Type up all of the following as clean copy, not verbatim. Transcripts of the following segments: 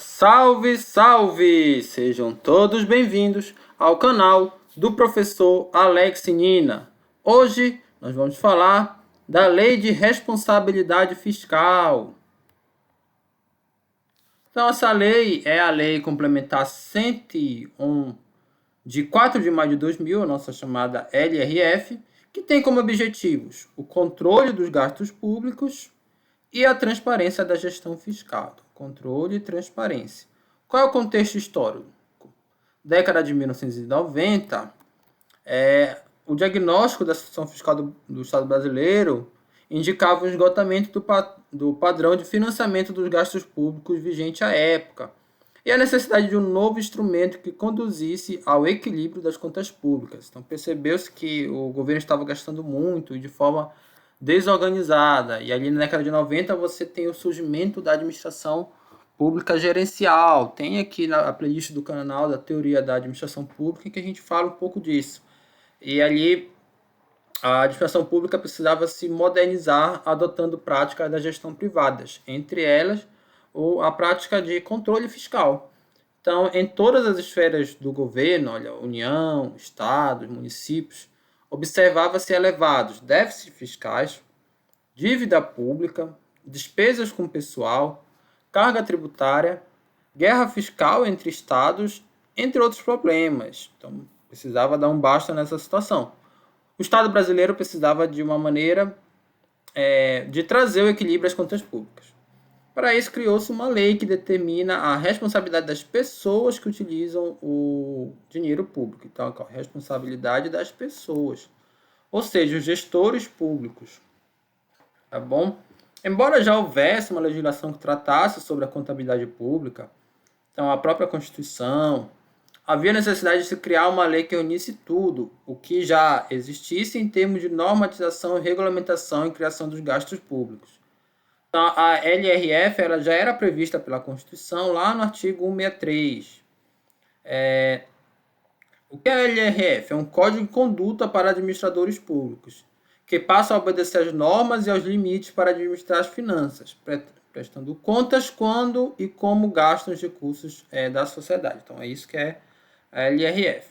Salve, salve! Sejam todos bem-vindos ao canal do professor Alex Nina. Hoje nós vamos falar da Lei de Responsabilidade Fiscal. Então, essa lei é a Lei Complementar 101 de 4 de maio de 2000, a nossa chamada LRF, que tem como objetivos o controle dos gastos públicos e a transparência da gestão fiscal. Controle e transparência. Qual é o contexto histórico? Década de 1990, o diagnóstico da situação fiscal do Estado brasileiro indicava o esgotamento do padrão de financiamento dos gastos públicos vigente à época e a necessidade de um novo instrumento que conduzisse ao equilíbrio das contas públicas. Então, percebeu-se que o governo estava gastando muito e de forma desorganizada. E ali na década de 90 você tem o surgimento da administração pública gerencial. Tem aqui na playlist do canal da teoria da administração pública que a gente fala um pouco disso. E ali a administração pública precisava se modernizar adotando práticas da gestão privadas, entre elas a prática de controle fiscal. Então, em todas as esferas do governo, União, Estados, municípios, observava-se elevados déficits fiscais, dívida pública, despesas com pessoal, carga tributária, guerra fiscal entre estados, entre outros problemas. Então, precisava dar um basta nessa situação. O Estado brasileiro precisava de uma maneira de trazer o equilíbrio às contas públicas. Para isso, criou-se uma lei que determina a responsabilidade das pessoas que utilizam o dinheiro público. Então, a responsabilidade das pessoas, ou seja, os gestores públicos. Tá bom? Embora já houvesse uma legislação que tratasse sobre a contabilidade pública, então a própria Constituição, havia necessidade de se criar uma lei que unisse tudo, o que já existisse em termos de normatização, regulamentação e criação dos gastos públicos. Então, a LRF ela já era prevista pela Constituição lá no artigo 163. O que é a LRF? É um código de conduta para administradores públicos, que passa a obedecer às normas e aos limites para administrar as finanças, prestando contas quando e como gastam os recursos da sociedade. Então, é isso que é a LRF.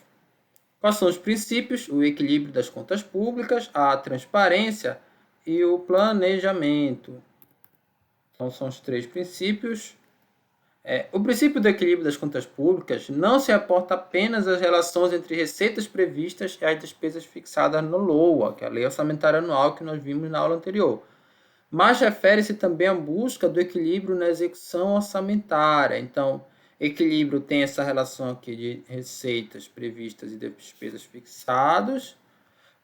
Quais são os princípios? O equilíbrio das contas públicas, a transparência e o planejamento. Então, são os três princípios. O princípio do equilíbrio das contas públicas não se aporta apenas às relações entre receitas previstas e as despesas fixadas no LOA, que é a Lei Orçamentária Anual que nós vimos na aula anterior, mas refere-se também à busca do equilíbrio na execução orçamentária. Então, equilíbrio tem essa relação aqui de receitas previstas e despesas fixadas,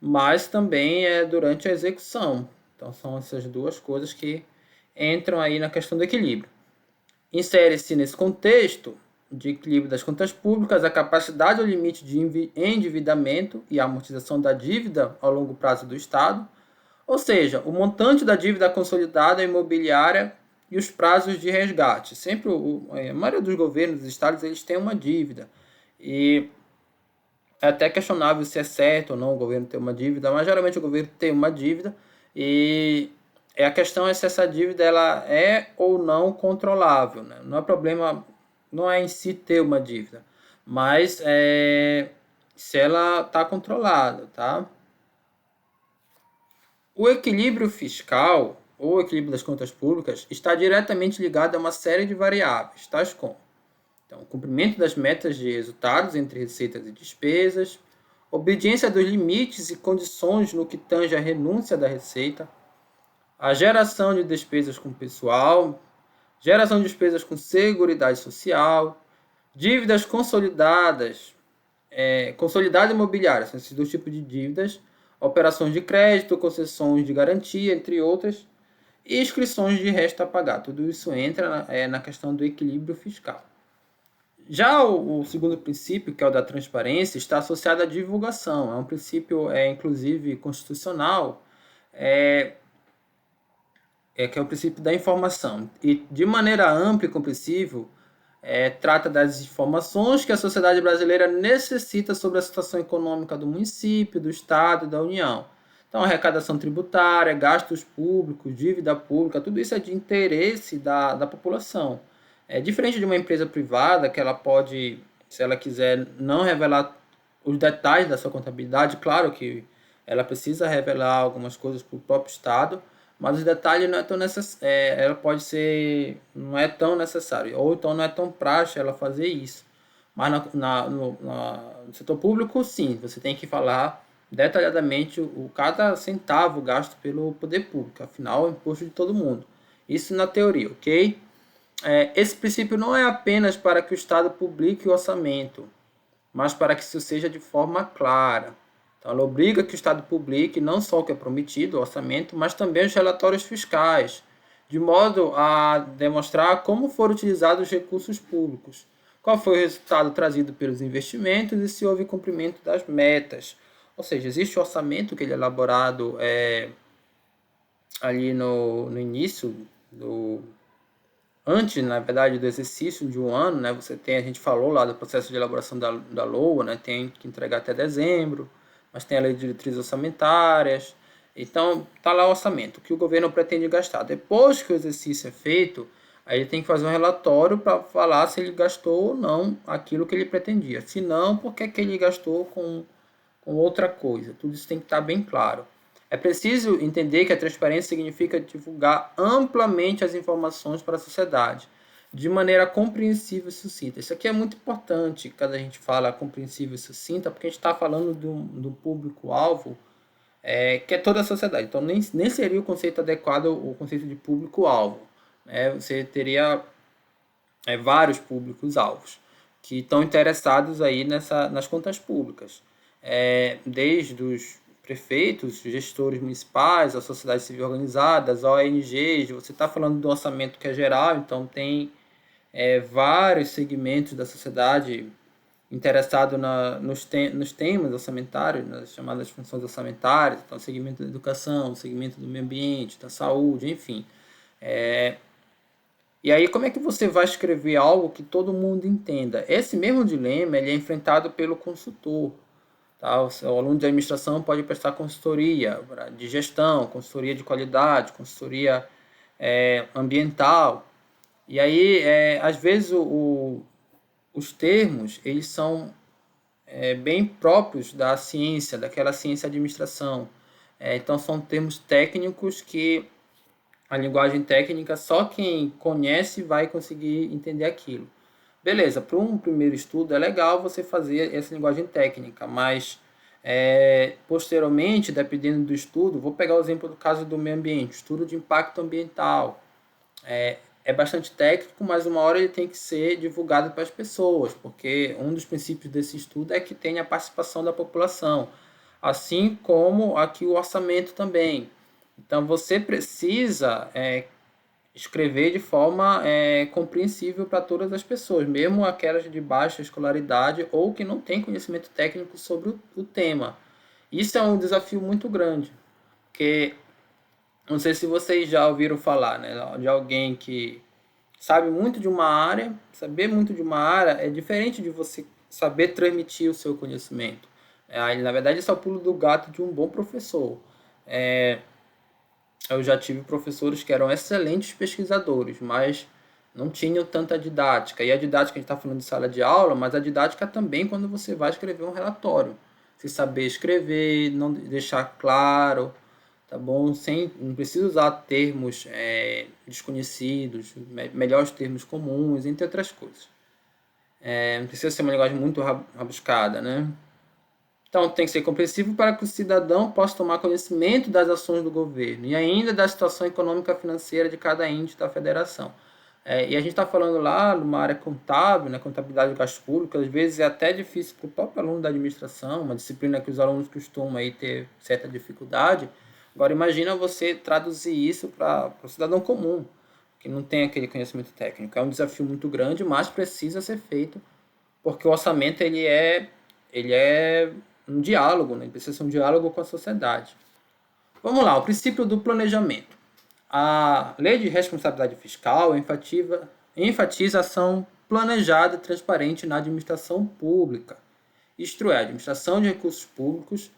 mas também durante a execução. Então, são essas duas coisas que entram aí na questão do equilíbrio. Insere-se nesse contexto de equilíbrio das contas públicas a capacidade ou limite de endividamento e amortização da dívida ao longo prazo do Estado, ou seja, o montante da dívida consolidada imobiliária e os prazos de resgate. Sempre a maioria dos governos dos estados eles têm uma dívida e é até questionável se é certo ou não o governo ter uma dívida, mas geralmente o governo tem uma dívida e a questão é se essa dívida ela é ou não controlável. Né? Não é problema, não é em si ter uma dívida, mas se ela está controlada. Tá? O equilíbrio fiscal, ou equilíbrio das contas públicas, está diretamente ligado a uma série de variáveis, tais como o cumprimento das metas de resultados entre receitas e despesas, obediência dos limites e condições no que tange a renúncia da receita, a geração de despesas com pessoal, geração de despesas com seguridade social, dívidas consolidadas, consolidada imobiliária, são esses dois tipos de dívidas, operações de crédito, concessões de garantia, entre outras, e inscrições de resto a pagar. Tudo isso entra na questão do equilíbrio fiscal. Já o segundo princípio, que é o da transparência, está associado à divulgação. É um princípio, inclusive, constitucional, que é o princípio da informação. E, de maneira ampla e compreensível, trata das informações que a sociedade brasileira necessita sobre a situação econômica do município, do Estado e da União. Então, arrecadação tributária, gastos públicos, dívida pública, tudo isso é de interesse da população. É diferente de uma empresa privada, que ela pode, se ela quiser, não revelar os detalhes da sua contabilidade. Claro que ela precisa revelar algumas coisas para o próprio Estado, mas os detalhes não é tão ela pode ser, não é tão necessário, ou então não é tão prático ela fazer isso. Mas no setor público, sim, você tem que falar detalhadamente cada centavo gasto pelo poder público, afinal é o imposto de todo mundo. Isso na teoria, ok? Esse princípio não é apenas para que o Estado publique o orçamento, mas para que isso seja de forma clara. Então, ela obriga que o Estado publique não só o que é prometido, o orçamento, mas também os relatórios fiscais, de modo a demonstrar como foram utilizados os recursos públicos, qual foi o resultado trazido pelos investimentos e se houve cumprimento das metas. Ou seja, existe o orçamento que ele é elaborado ali no início do antes, na verdade, do exercício de um ano, né, a gente falou lá do processo de elaboração da LOA, né, tem que entregar até dezembro, mas tem a lei de diretrizes orçamentárias, então tá lá o orçamento, o que o governo pretende gastar. Depois que o exercício é feito, aí ele tem que fazer um relatório para falar se ele gastou ou não aquilo que ele pretendia. Se não, por que ele gastou com outra coisa? Tudo isso tem que estar bem claro. É preciso entender que a transparência significa divulgar amplamente as informações para a sociedade, de maneira compreensível e sucinta. Isso aqui é muito importante quando a gente fala compreensível e sucinta, porque a gente está falando do público-alvo, que é toda a sociedade. Então, nem seria o conceito adequado o conceito de público-alvo. Né? Você teria vários públicos-alvos que estão interessados aí nas contas públicas. Desde os prefeitos, gestores municipais, a sociedade civil organizada, as ONGs, você está falando do orçamento que é geral, então tem vários segmentos da sociedade interessado nos temas orçamentários, nas chamadas funções orçamentárias, então segmento da educação, segmento do meio ambiente, da saúde, enfim. E aí, como é que você vai escrever algo que todo mundo entenda? Esse mesmo dilema ele é enfrentado pelo consultor. Tá? O aluno de administração pode prestar consultoria de gestão, consultoria de qualidade, consultoria ambiental. E aí, às vezes, os termos eles são bem próprios da ciência, daquela ciência de administração. Então, são termos técnicos que a linguagem técnica só quem conhece vai conseguir entender aquilo. Beleza, para um primeiro estudo é legal você fazer essa linguagem técnica, mas posteriormente, dependendo do estudo, vou pegar o exemplo do caso do meio ambiente, estudo de impacto ambiental. É bastante técnico, mas uma hora ele tem que ser divulgado para as pessoas, porque um dos princípios desse estudo é que tenha a participação da população, assim como aqui o orçamento também. Então você precisa escrever de forma compreensível para todas as pessoas, mesmo aquelas de baixa escolaridade ou que não têm conhecimento técnico sobre o tema. Isso é um desafio muito grande, porque não sei se vocês já ouviram falar, né, de alguém que sabe muito de uma área. Saber muito de uma área é diferente de você saber transmitir o seu conhecimento. Na verdade, isso é o pulo do gato de um bom professor. Eu já tive professores que eram excelentes pesquisadores, mas não tinham tanta didática. E a didática, a gente está falando de sala de aula, mas a didática também quando você vai escrever um relatório. Se saber escrever, não deixar claro, tá bom? Não precisa usar termos desconhecidos, melhores termos comuns, entre outras coisas. Não precisa ser uma linguagem muito rabuscada, né? Então, tem que ser compreensível para que o cidadão possa tomar conhecimento das ações do governo e ainda da situação econômica e financeira de cada ente da federação. E a gente está falando lá numa área contábil, né, contabilidade de gastos públicos, às vezes é até difícil para o próprio aluno da administração, uma disciplina que os alunos costumam aí ter certa dificuldade. Agora, imagina você traduzir isso para o cidadão comum, que não tem aquele conhecimento técnico. É um desafio muito grande, mas precisa ser feito, porque o orçamento ele é um diálogo, né? Ele precisa ser um diálogo com a sociedade. Vamos lá, o princípio do planejamento. A lei de responsabilidade fiscal enfatiza a ação planejada e transparente na administração pública. Isto é, a administração de recursos públicos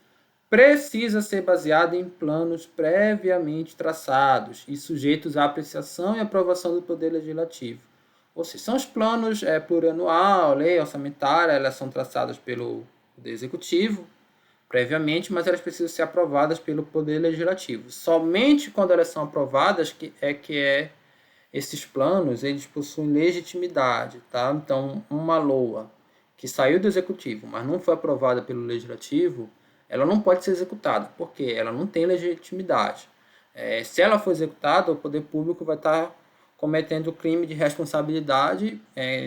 precisa ser baseada em planos previamente traçados e sujeitos à apreciação e aprovação do Poder Legislativo. Ou seja, são os planos plurianual, lei orçamentária, elas são traçadas pelo Poder Executivo previamente, mas elas precisam ser aprovadas pelo Poder Legislativo. Somente quando elas são aprovadas esses planos eles possuem legitimidade, tá? Então, uma LOA que saiu do Executivo, mas não foi aprovada pelo Legislativo, ela não pode ser executada, porque ela não tem legitimidade. Se ela for executada, o poder público vai estar cometendo crime de responsabilidade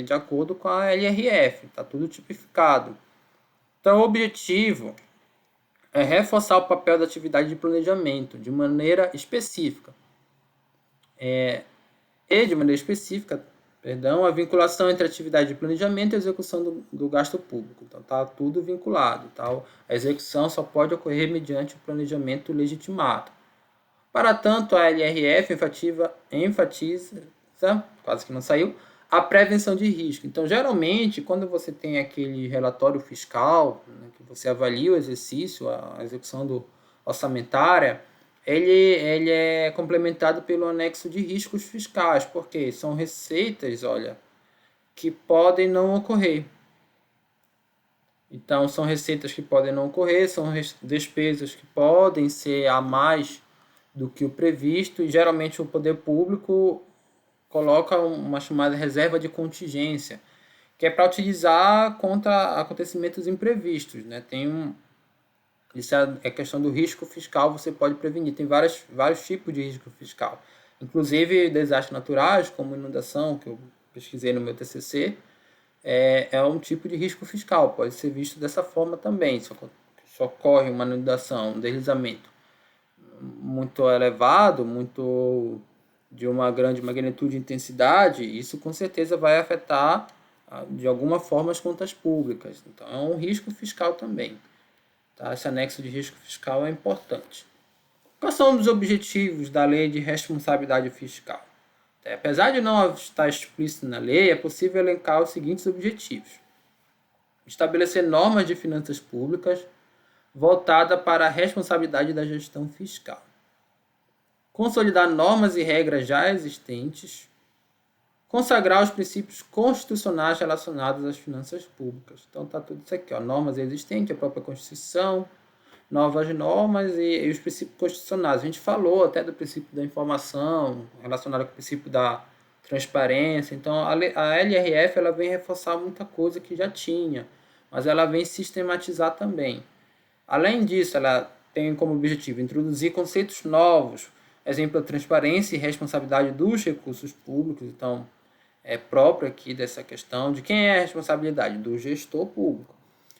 de acordo com a LRF, está tudo tipificado. Então, o objetivo é reforçar o papel da atividade de planejamento de maneira específica. De maneira específica, a vinculação entre a atividade de planejamento e a execução do gasto público. Então, está tudo vinculado. Tá? A execução só pode ocorrer mediante o planejamento legitimado. Para tanto, a LRF enfatiza, quase que não saiu, a prevenção de risco. Então, geralmente, quando você tem aquele relatório fiscal, né, que você avalia o exercício, a execução orçamentária, ele é complementado pelo anexo de riscos fiscais, porque são receitas, que podem não ocorrer. Então, são receitas que podem não ocorrer, são despesas que podem ser a mais do que o previsto, e geralmente o poder público coloca uma chamada reserva de contingência, que é para utilizar contra acontecimentos imprevistos, né? Isso é questão do risco fiscal, você pode prevenir. Tem vários tipos de risco fiscal. Inclusive desastres naturais, como inundação, que eu pesquisei no meu TCC, é um tipo de risco fiscal, pode ser visto dessa forma também. Se ocorre uma inundação, um deslizamento muito elevado, de uma grande magnitude e intensidade, isso com certeza vai afetar de alguma forma as contas públicas. Então é um risco fiscal também. Tá? Esse anexo de risco fiscal é importante. Quais são os objetivos da lei de responsabilidade fiscal? Apesar de não estar explícito na lei, é possível elencar os seguintes objetivos: estabelecer normas de finanças públicas voltada para a responsabilidade da gestão fiscal, consolidar normas e regras já existentes, consagrar os princípios constitucionais relacionados às finanças públicas. Então está tudo isso aqui, normas existentes, a própria Constituição, novas normas e os princípios constitucionais. A gente falou até do princípio da informação, relacionado com o princípio da transparência. Então, a LRF ela vem reforçar muita coisa que já tinha, mas ela vem sistematizar também. Além disso, ela tem como objetivo introduzir conceitos novos, exemplo, a transparência e responsabilidade dos recursos públicos. Então, é próprio aqui dessa questão de quem é a responsabilidade do gestor público.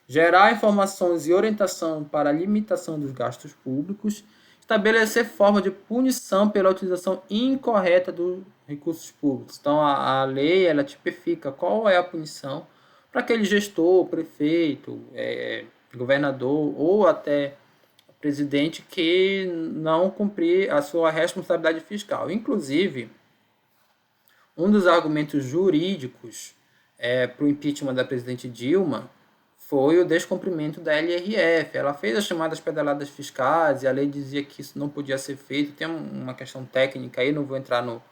Gerar informações e orientação para a limitação dos gastos públicos, estabelecer forma de punição pela utilização incorreta dos recursos públicos. Então, a lei ela tipifica qual é a punição para aquele gestor, prefeito, governador ou até presidente que não cumprir a sua responsabilidade fiscal. Inclusive, um dos argumentos jurídicos para o impeachment da presidente Dilma foi o descumprimento da LRF. Ela fez as chamadas pedaladas fiscais e a lei dizia que isso não podia ser feito. Tem uma questão técnica aí, não vou entrar no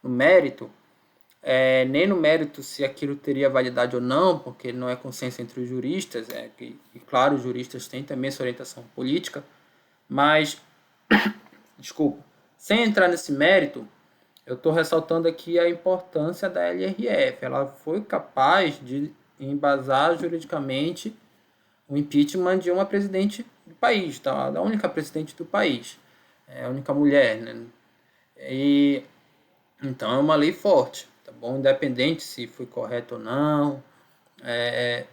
mérito, nem no mérito se aquilo teria validade ou não, porque não é consenso entre os juristas, e claro, os juristas têm também sua orientação política, mas, desculpa, sem entrar nesse mérito, eu estou ressaltando aqui a importância da LRF. Ela foi capaz de embasar juridicamente o impeachment de uma presidente do país, tá? Da única presidente do país, a única mulher, né? E então é uma lei forte, tá bom? Independente se foi correto ou não, é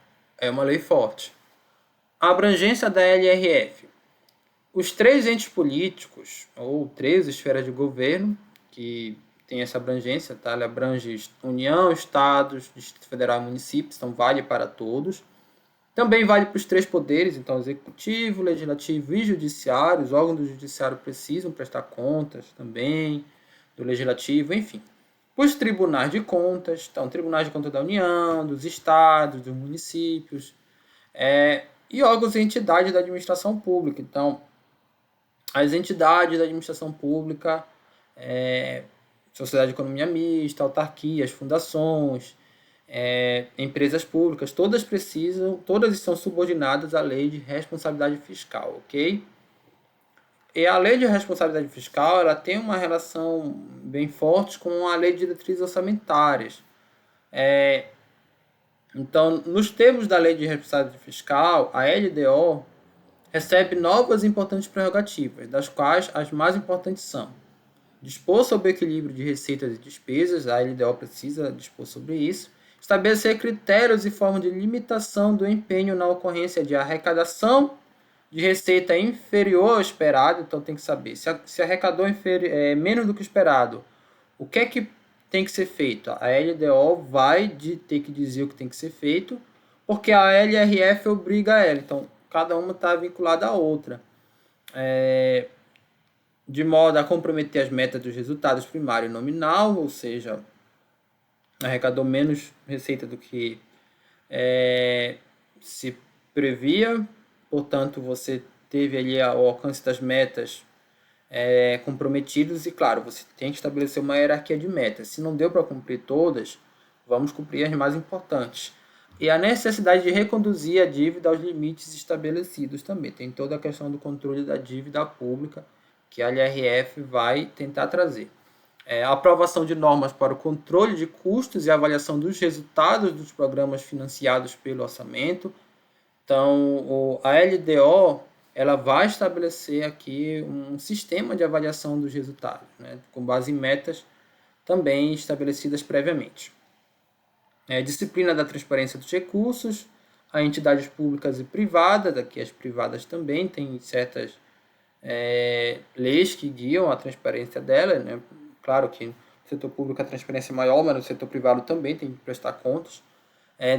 uma lei forte. A abrangência da LRF. Os 3 entes políticos, ou 3 esferas de governo, que tem essa abrangência, tá? Ela abrange União, Estados, Distrito Federal e municípios, então vale para todos. Também vale para os 3 poderes, então Executivo, Legislativo e Judiciário. Os órgãos do Judiciário precisam prestar contas também, do Legislativo, enfim. Para os tribunais de contas, então tribunais de contas da União, dos Estados, dos municípios, e órgãos e entidades da administração pública. Então, as entidades da administração pública sociedade de economia mista, autarquias, fundações, empresas públicas, todas estão subordinadas à lei de responsabilidade fiscal, ok? E a lei de responsabilidade fiscal, ela tem uma relação bem forte com a lei de diretrizes orçamentárias. Então, nos termos da lei de responsabilidade fiscal, a LDO recebe novas e importantes prerrogativas, das quais as mais importantes são: dispor sobre o equilíbrio de receitas e despesas, a LDO precisa dispor sobre isso; estabelecer critérios e formas de limitação do empenho na ocorrência de arrecadação de receita inferior ao esperado. Então tem que saber se arrecadou menos do que o esperado, o que é que tem que ser feito. A LDO vai ter que dizer o que tem que ser feito, porque a LRF obriga ela. Então cada uma está vinculada à outra. De modo a comprometer as metas dos resultados primário e nominal, ou seja, arrecadou menos receita do que se previa, portanto você teve ali o alcance das metas comprometidos, e claro, você tem que estabelecer uma hierarquia de metas. Se não deu para cumprir todas, vamos cumprir as mais importantes. E a necessidade de reconduzir a dívida aos limites estabelecidos também. Tem toda a questão do controle da dívida pública, que a LRF vai tentar trazer. A aprovação de normas para o controle de custos e avaliação dos resultados dos programas financiados pelo orçamento. Então, a LDO ela vai estabelecer aqui um sistema de avaliação dos resultados, né, com base em metas também estabelecidas previamente. Disciplina da transparência dos recursos, a entidades públicas e privadas, aqui as privadas também têm certas leis que guiam a transparência dela, né? Claro que no setor público a transparência é maior, mas no setor privado também tem que prestar contas.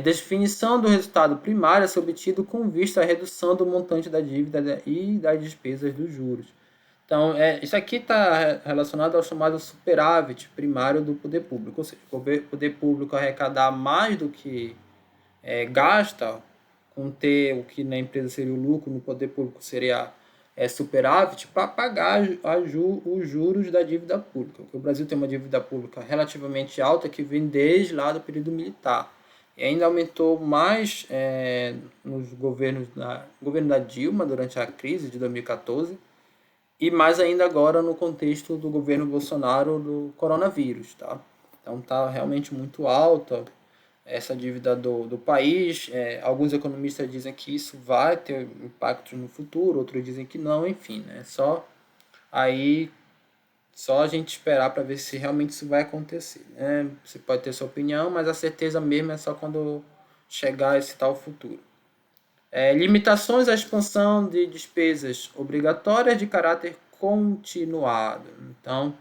Definição do resultado primário a ser obtido com vista à redução do montante da dívida e das despesas dos juros. Então, isso aqui está relacionado ao chamado superávit primário do poder público, ou seja, o poder público arrecadar mais do que gasta, com ter o que na empresa seria o lucro, no poder público seria superávit, para pagar os juros da dívida pública. Porque o Brasil tem uma dívida pública relativamente alta que vem desde lá do período militar. E ainda aumentou mais nos governo da Dilma, durante a crise de 2014, e mais ainda agora no contexto do governo Bolsonaro do coronavírus. Tá? Então está realmente muito alta essa dívida do país. Alguns economistas dizem que isso vai ter impacto no futuro, outros dizem que não, enfim, né? Só a gente esperar para ver se realmente isso vai acontecer, né? Você pode ter sua opinião, mas a certeza mesmo é só quando chegar esse tal futuro. Limitações à expansão de despesas obrigatórias de caráter continuado. Então,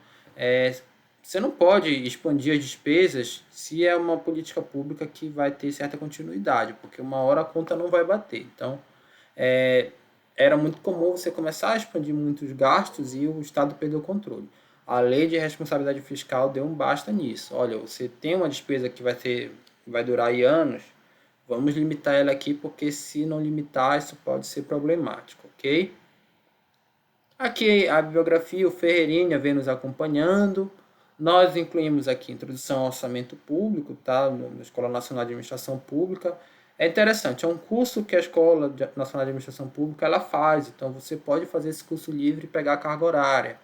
você não pode expandir as despesas se é uma política pública que vai ter certa continuidade, porque uma hora a conta não vai bater. Então, era muito comum você começar a expandir muitos gastos e o Estado perder o controle. A lei de responsabilidade fiscal deu um basta nisso. Olha, você tem uma despesa que vai durar aí anos, vamos limitar ela aqui, porque se não limitar, isso pode ser problemático, ok? Aqui a bibliografia, o Ferreirinha vem nos acompanhando. Nós incluímos aqui Introdução ao Orçamento Público, tá? Na Escola Nacional de Administração Pública. É interessante, é um curso que a Escola Nacional de Administração Pública ela faz, então você pode fazer esse curso livre e pegar a carga horária.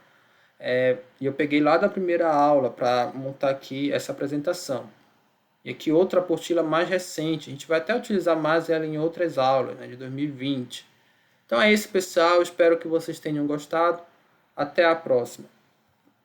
E eu peguei lá da primeira aula para montar aqui essa apresentação. E aqui outra apostila mais recente, a gente vai até utilizar mais ela em outras aulas, né, de 2020. Então é isso, pessoal, espero que vocês tenham gostado. Até a próxima.